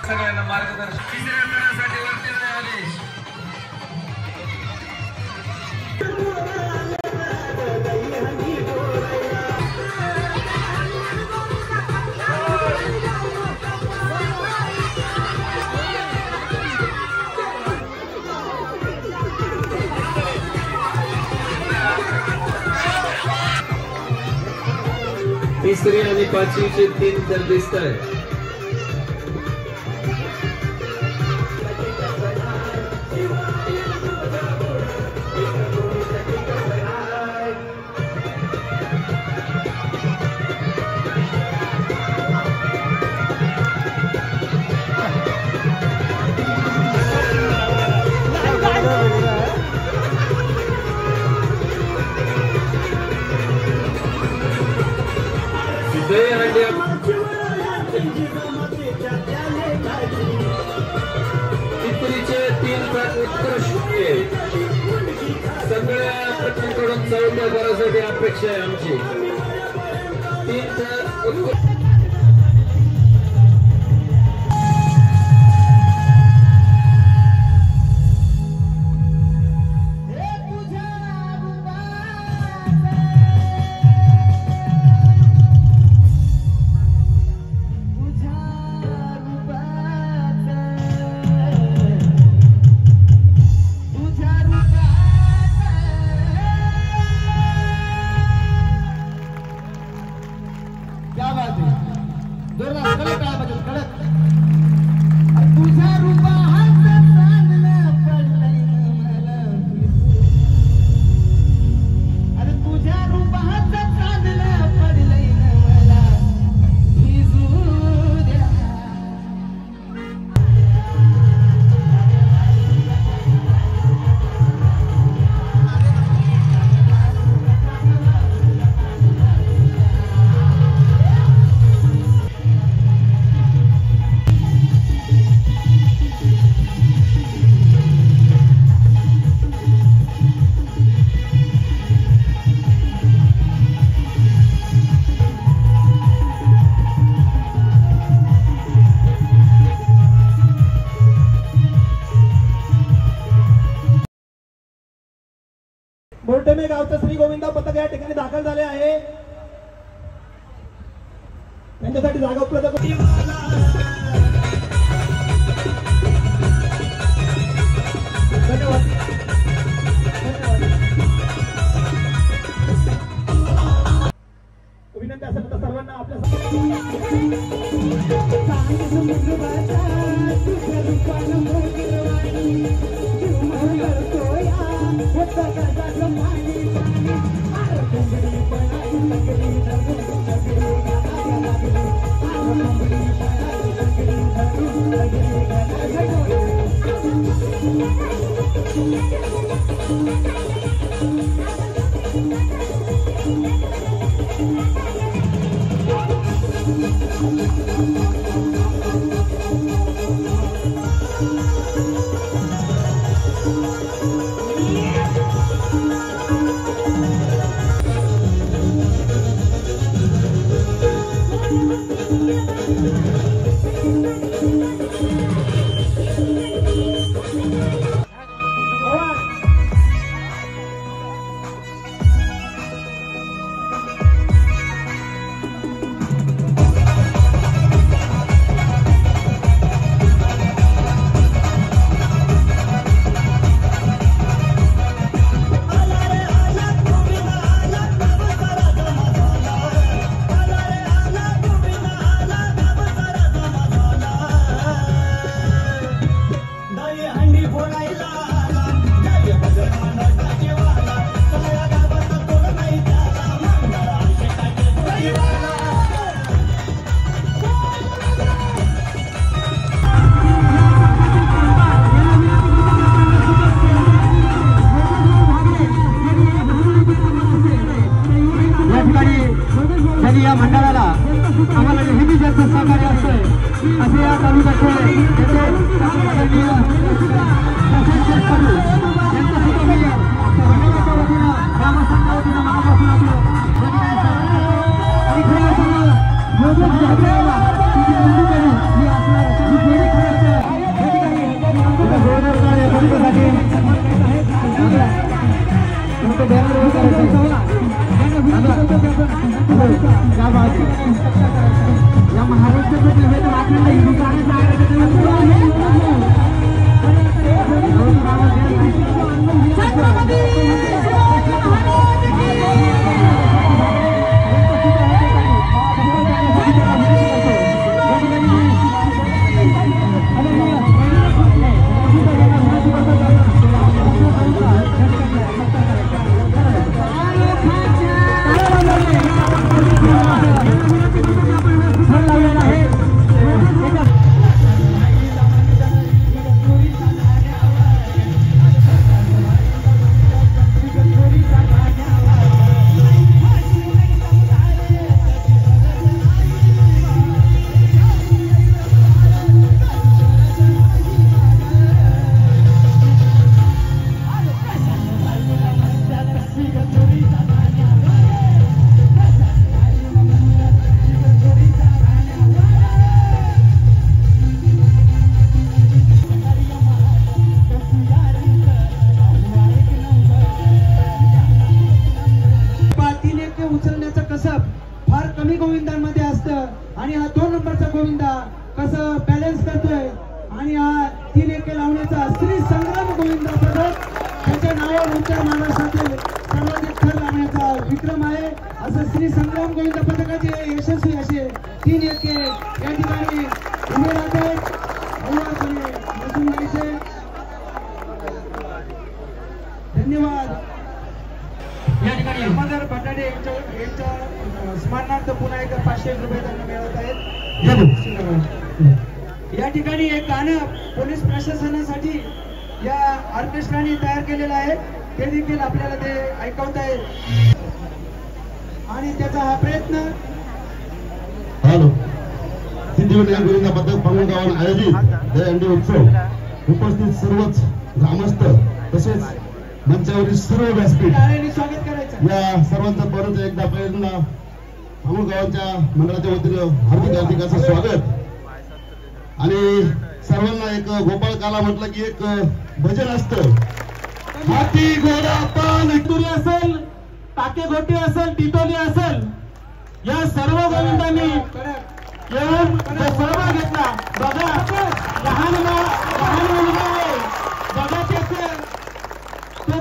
सगळ्यांना मार्गदर्शन तिसऱ्या करण्यासाठी वरती आदेश तिसरी आणि पाचवीचे 3 तर दिसत आहेत. चित्रीचे 3 तर उत्कृष्ट सगळ्या पत्नीकडून चौथ्या करासाठी अपेक्षा आहे आमची 3 तर उत्कृष्ट. मोर्टेमे गावचा श्री गोविंदा पथक या ठिकाणी दाखल झाले आहे. त्यांच्यासाठी जागा उपलब्ध धन्यवाद. विनंती असेल तर सर्वांना आपल्या या मंडळाला आम्हाला नेहमी जास्त सहकार्य असते असे या तालुक्याचे आणि असं बॅलन्स करतोय आणि हा 3 एके लावण्याचा श्री संग्राम गोविंद पदक त्याच्या नावावर उत्तर महाराष्ट्रातील सर्वाधिक थर लावण्याचा विक्रम आहे. असं श्री संग्राम गोविंद पदकाचे यशस्वी असे 3 एके या ठिकाणी उभे राहते. धन्यवाद. या ठिकाणी अमर भटाडे यांच्या स्मरणार्थ पुन्हा एकदा 500 रुपये त्यांना मिळत आहेत. या ठिकाणी एक गाणं पोलीस प्रशासनासाठी या ऑर्केस्ट्राने तयार केलेलं आहे, ते देखील आपल्याला ते ऐकवता येईल आणि त्याचा हा प्रयत्न. हॅलो, सिद्धिविनायक गोविंद पदक पांगुळ गावात आयोजित दहीहंडी उत्सव उपस्थित सर्वच ग्रामस्थ तसेच मंचावरील सर्व व्यासपीठ स्वागत करायचं. या सर्वांचं परत एकदा पहिल्यांदा पांगुळ गावाच्या मंडळाच्या वतीनं हार्दिक असं स्वागत. आणि सर्वांना एक गोपाळ काला म्हटलं की एक भजन असतं. हाती घोडा पान विक्टोरी असेल, टाके घोटे असेल, टिटोली असेल, या सर्व गोविंदांनी येऊन सहभाग घेतला. बघा लहान मुलगा आहे, बघा त्याचे तो